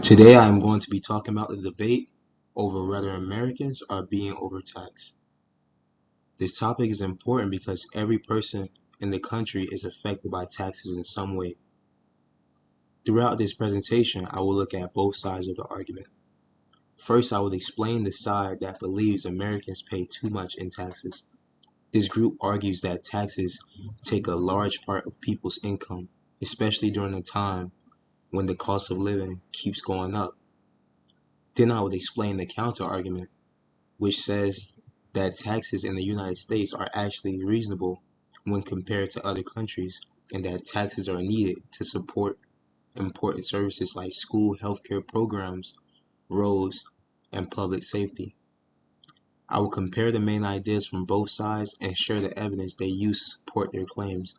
Today I am going to be talking about the debate over whether Americans are being overtaxed. This topic is important because every person in the country is affected by taxes in some way. Throughout this presentation, I will look at both sides of the argument. First, I will explain the side that believes Americans pay too much in taxes. This group argues that taxes take a large part of people's income, especially during a time when the cost of living keeps going up. Then I would explain the counter-argument, which says that taxes in the United States are actually reasonable when compared to other countries, and that taxes are needed to support important services like school, healthcare programs, roads, and public safety. I will compare the main ideas from both sides and share the evidence they use to support their claims.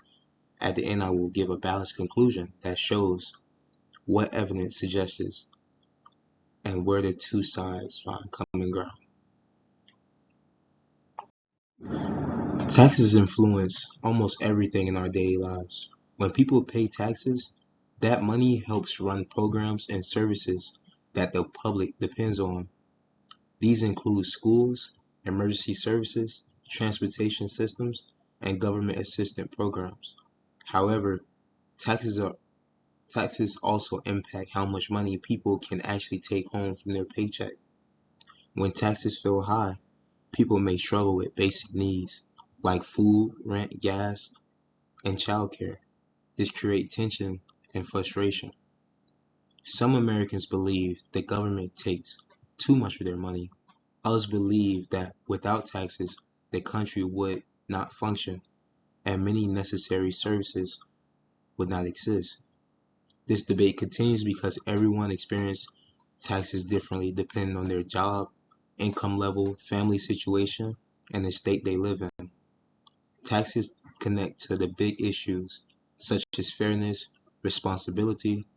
At the end, I will give a balanced conclusion that shows what evidence suggests this and where the two sides find common ground. Taxes influence almost everything in our daily lives. When people pay taxes, that money helps run programs and services that the public depends on. These include schools, emergency services, transportation systems, and government assistance programs. However, taxes also impact how much money people can actually take home from their paycheck. When taxes feel high, people may struggle with basic needs like food, rent, gas, and childcare. This creates tension and frustration. Some Americans believe the government takes too much of their money. Others believe that without taxes, the country would not function and many necessary services would not exist. This debate continues because everyone experiences taxes differently depending on their job, income level, family situation, and the state they live in. Taxes connect to the big issues such as fairness, responsibility,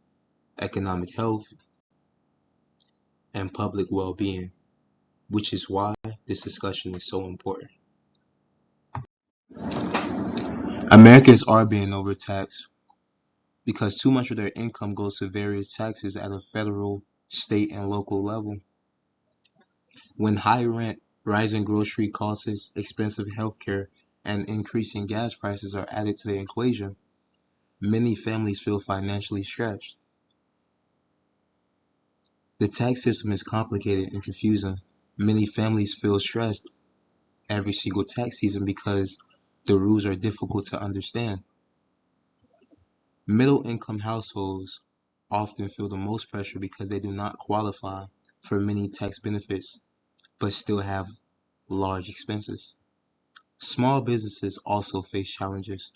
economic health, and public well-being, which is why this discussion is so important. Americans are being overtaxed because too much of their income goes to various taxes at a federal, state, and local level. When high rent, rising grocery costs, expensive healthcare, and increasing gas prices are added to the equation, many families feel financially stretched. The tax system is complicated and confusing. Many families feel stressed every single tax season because the rules are difficult to understand. Middle-income households often feel the most pressure because they do not qualify for many tax benefits but still have large expenses. Small businesses also face challenges.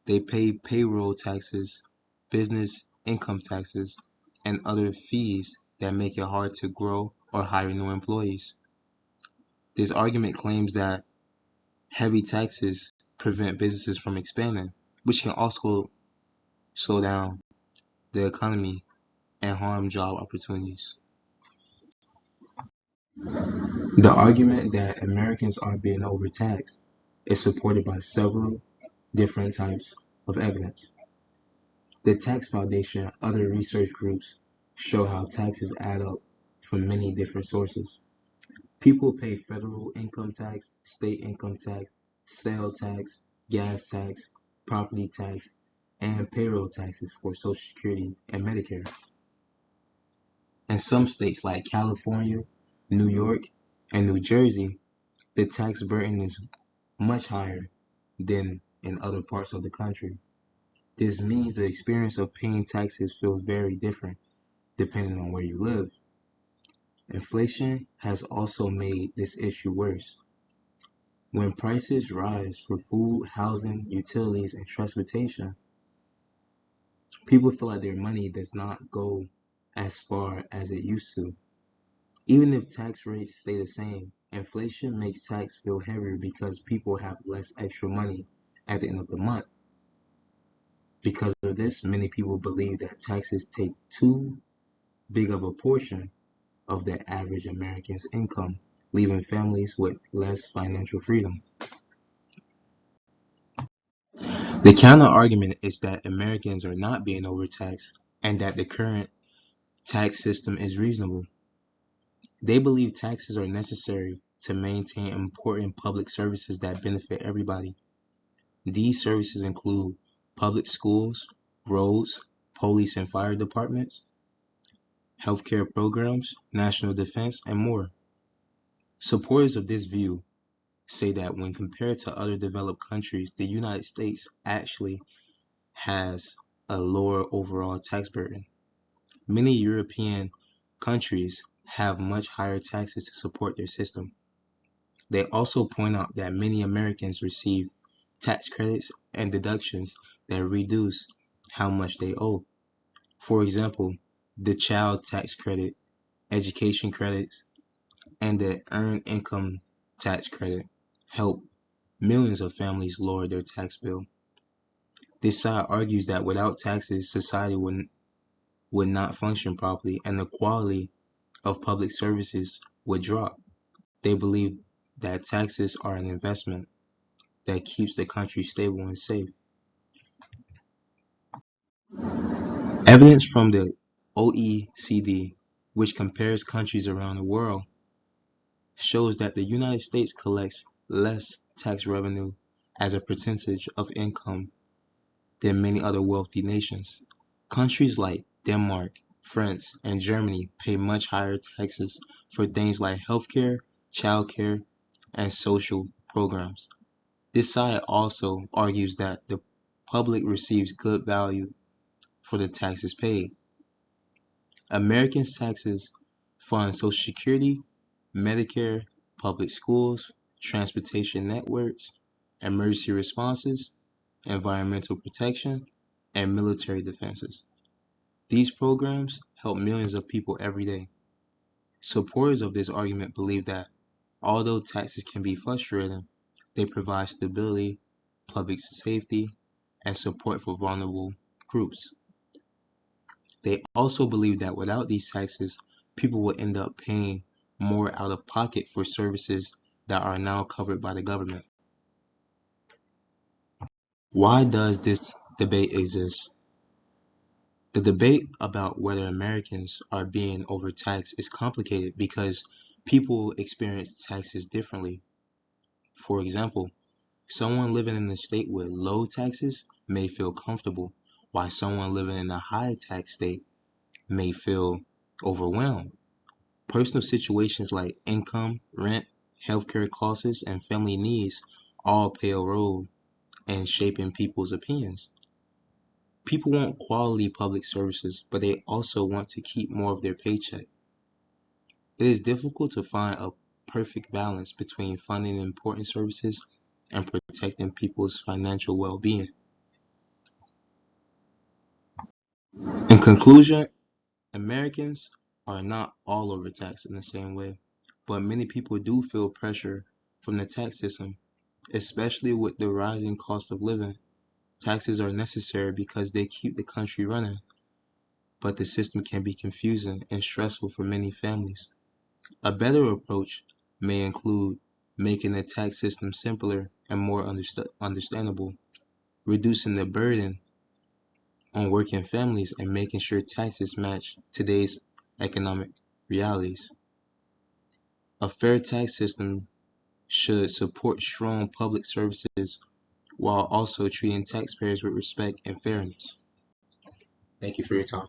They pay payroll taxes, business income taxes, and other fees that make it hard to grow or hire new employees. This argument claims that heavy taxes prevent businesses from expanding, which can also slow down the economy and harm job opportunities. The argument that Americans are being overtaxed is supported by several different types of evidence. The Tax Foundation and other research groups show how taxes add up from many different sources. People pay federal income tax, state income tax, sales tax, gas tax, property tax, and payroll taxes for Social Security and Medicare. In some states like California, New York, and New Jersey, the tax burden is much higher than in other parts of the country. This means the experience of paying taxes feels very different depending on where you live. Inflation has also made this issue worse. When prices rise for food, housing, utilities, and transportation, people feel like their money does not go as far as it used to. Even if tax rates stay the same, inflation makes tax feel heavier because people have less extra money at the end of the month. Because of this, many people believe that taxes take too big of a portion of the average American's income, leaving families with less financial freedom. The counter argument is that Americans are not being overtaxed and that the current tax system is reasonable. They believe taxes are necessary to maintain important public services that benefit everybody. These services include public schools, roads, police and fire departments, healthcare programs, national defense, and more. Supporters of this view say that when compared to other developed countries, the United States actually has a lower overall tax burden. Many European countries have much higher taxes to support their system. They also point out that many Americans receive tax credits and deductions that reduce how much they owe. For example, the child tax credit, education credits, and the earned income tax credit help millions of families lower their tax bill. This side argues that without taxes, society would not function properly and the quality of public services would drop. They believe that taxes are an investment that keeps the country stable and safe. Evidence from the OECD, which compares countries around the world, shows that the United States collects less tax revenue as a percentage of income than many other wealthy nations. Countries like Denmark, France, and Germany pay much higher taxes for things like healthcare, childcare, and social programs. This side also argues that the public receives good value for the taxes paid. Americans' taxes fund Social Security, Medicare, public schools, transportation networks, emergency responses, environmental protection, and military defenses. These programs help millions of people every day. Supporters of this argument believe that although taxes can be frustrating, they provide stability, public safety, and support for vulnerable groups. They also believe that without these taxes, people will end up paying more out of pocket for services that are now covered by the government. Why does this debate exist? The debate about whether Americans are being overtaxed is complicated because people experience taxes differently. For example, someone living in a state with low taxes may feel comfortable, while someone living in a high tax state may feel overwhelmed. Personal situations like income, rent, healthcare costs, and family needs all play a role in shaping people's opinions. People want quality public services, but they also want to keep more of their paycheck. It is difficult to find a perfect balance between funding important services and protecting people's financial well-being. In conclusion, Americans are not all overtaxed in the same way, but many people do feel pressure from the tax system, especially with the rising cost of living. Taxes are necessary because they keep the country running, but the system can be confusing and stressful for many families. A better approach may include making the tax system simpler and more understandable, reducing the burden on working families, and making sure taxes match today's economic realities. A fair tax system should support strong public services while also treating taxpayers with respect and fairness. Thank you for your time.